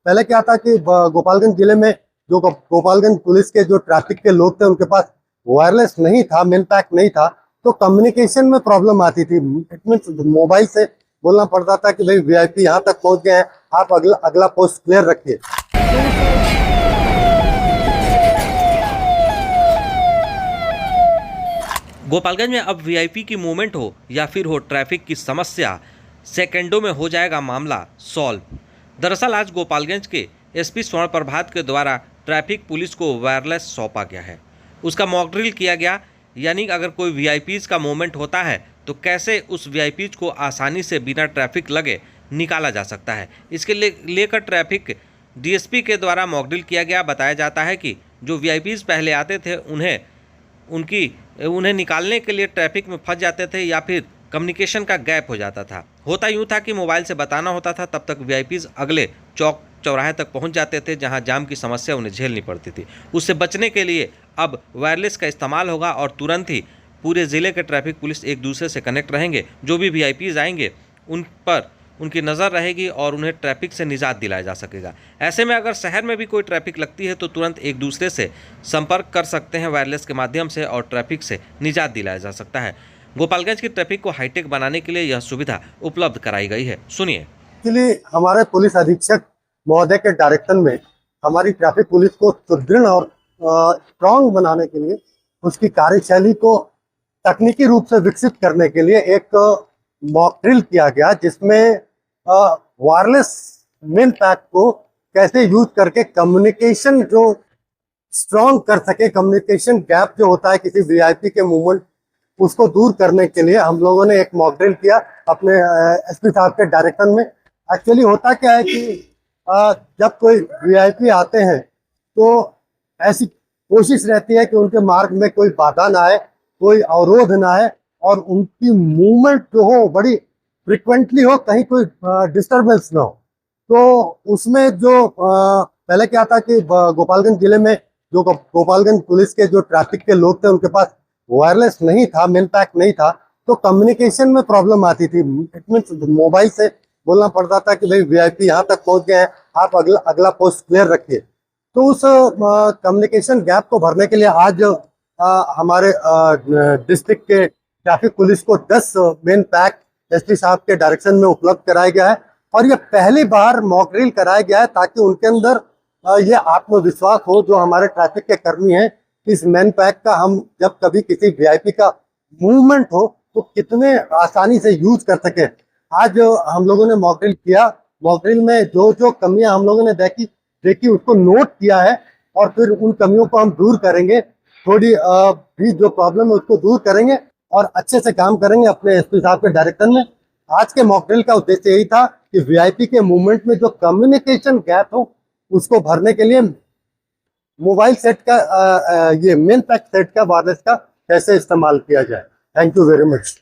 पहले क्या था कि गोपालगंज जिले में जो गोपालगंज पुलिस के जो ट्रैफिक के लोग थे उनके पास वायरलेस नहीं था, मेन पैक नहीं था, तो कम्युनिकेशन में प्रॉब्लम आती थी। इट मींस मोबाइल से बोलना पड़ता था कि भाई वीआईपी यहाँ तक पहुंच गए हैं, आप अगला पोस्ट क्लियर रखिए। गोपालगंज में अब वीआईपी की मूवमेंट हो या फिर हो ट्रैफिक की समस्या, सेकंडों में हो जाएगा मामला सॉल्व। दरअसल आज गोपालगंज के एसपी स्वर्ण प्रभात के द्वारा ट्रैफिक पुलिस को वायरलेस सौंपा गया है। उसका मॉक ड्रिल किया गया, यानी अगर कोई वीआईपीज का मूवमेंट होता है तो कैसे उस वीआईपीज को आसानी से बिना ट्रैफिक लगे निकाला जा सकता है। इसके लेकर ट्रैफिक डीएसपी के द्वारा मॉक ड्रिल किया गया। बताया जाता है कि जो वीआईपीज पहले आते थे उन्हें निकालने के लिए ट्रैफिक में फंस जाते थे या फिर कम्युनिकेशन का गैप हो जाता था। होता यूँ था कि मोबाइल से बताना होता था, तब तक वीआईपीज अगले चौक चौराहे तक पहुंच जाते थे जहां जाम की समस्या उन्हें झेलनी पड़ती थी। उससे बचने के लिए अब वायरलेस का इस्तेमाल होगा और तुरंत ही पूरे ज़िले के ट्रैफिक पुलिस एक दूसरे से कनेक्ट रहेंगे। जो भी वीआईपीज आएंगे उन पर उनकी नज़र रहेगी और उन्हें ट्रैफिक से निजात दिलाया जा सकेगा। ऐसे में अगर शहर में भी कोई ट्रैफिक लगती है तो तुरंत एक दूसरे से संपर्क कर सकते हैं वायरलेस के माध्यम से और ट्रैफिक से निजात दिलाया जा सकता है। गोपालगंज की ट्रैफिक को हाईटेक बनाने के लिए यह सुविधा उपलब्ध कराई गई है। सुनिए। एक्चुअली हमारे पुलिस अधीक्षक महोदय के डायरेक्शन में हमारी ट्रैफिक पुलिस को सुदृढ़ और स्ट्रांग बनाने के लिए, उसकी कार्यशैली को तकनीकी रूप से विकसित करने के लिए एक मॉक ड्रिल किया गया, जिसमें वायरलेस मेन पैक को कैसे यूज करके कम्युनिकेशन जो स्ट्रांग कर सके, कम्युनिकेशन गैप जो होता है किसी वीआईपी के मूवमेंट, उसको दूर करने के लिए हम लोगों ने एक मॉक ड्रिल किया अपने एसपी साहब के डायरेक्शन में। एक्चुअली होता क्या है कि जब कोई वीआईपी आते हैं तो ऐसी कोशिश रहती है कि उनके मार्ग में कोई बाधा ना आए, कोई अवरोध ना आए और उनकी मूवमेंट जो हो बड़ी फ्रिक्वेंटली हो, कहीं कोई डिस्टरबेंस ना हो। तो उसमें जो पहले क्या था कि गोपालगंज जिले में जो गोपालगंज पुलिस के जो ट्रैफिक के लोग थे उनके पास वायरलेस नहीं था, मेन पैक नहीं था, तो कम्युनिकेशन में प्रॉब्लम आती थी। इट मींस मोबाइल से बोलना पड़ता था कि भाई वीआईपी यहाँ तक पहुंच गए हैं, आप अगला पोस्ट क्लियर रखिए। तो उस कम्युनिकेशन गैप को भरने के लिए आज हमारे डिस्ट्रिक्ट के ट्रैफिक पुलिस को 10 मेन पैक एसपी साहब के डायरेक्शन में उपलब्ध कराया गया है और ये पहली बार मॉक ड्रिल कराया गया है ताकि उनके अंदर ये आत्मविश्वास हो, जो हमारे ट्रैफिक के कर्मी हैं, इस मैन पैक का हम जब कभी किसी वीआईपी का मूवमेंट हो तो कितने आसानी से यूज कर सके। आज हम लोगों ने मॉक ड्रिल किया, मॉक ड्रिल में जो जो कमियां हम लोगों ने देखी उसको नोट किया है और फिर उन कमियों को हम दूर करेंगे, थोड़ी भी जो प्रॉब्लम है उसको दूर करेंगे और अच्छे से काम करेंगे अपने एसपी साहब के डायरेक्शन में। आज के मॉक ड्रिल का उद्देश्य यही था कि वीआईपी के मूवमेंट में जो कम्युनिकेशन गैप हो उसको भरने के लिए मोबाइल सेट का ये मेन पैक सेट का वायरलेस का कैसे इस्तेमाल किया जाए। Thank you very much.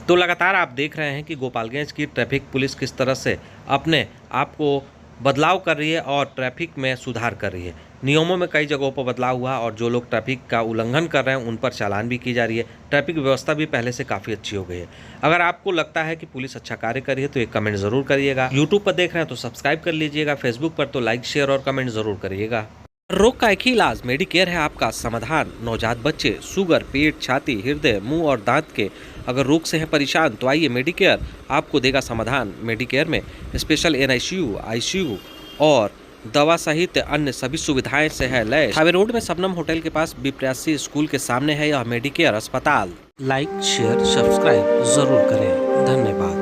तो लगातार आप देख रहे हैं कि गोपालगंज की ट्रैफिक पुलिस किस तरह से अपने आप को बदलाव कर रही है और ट्रैफिक में सुधार कर रही है। नियमों में कई जगहों पर बदलाव हुआ और जो लोग ट्रैफिक का उल्लंघन कर रहे हैं उन पर चालान भी की जा रही है। ट्रैफिक व्यवस्था भी पहले से काफ़ी अच्छी हो गई है। अगर आपको लगता है कि पुलिस अच्छा कार्य कर रही है तो एक कमेंट ज़रूर करिएगा। यूट्यूब पर देख रहे हैं तो सब्सक्राइब कर लीजिएगा, फेसबुक पर तो लाइक शेयर और कमेंट ज़रूर करिएगा। रोग का एक ही इलाज मेडिकेयर है आपका समाधान। नवजात बच्चे, शुगर, पेट, छाती, हृदय, मुंह और दांत के अगर रोग से हैं परेशान तो आइए मेडिकेयर आपको देगा समाधान। मेडिकेयर में स्पेशल NICU, ICU और दवा सहित अन्य सभी सुविधाएं से है लैस। हाईवे रोड में सबनम होटल के पास B83 स्कूल के सामने है यह मेडिकेयर अस्पताल। लाइक शेयर सब्सक्राइब जरूर करें। धन्यवाद।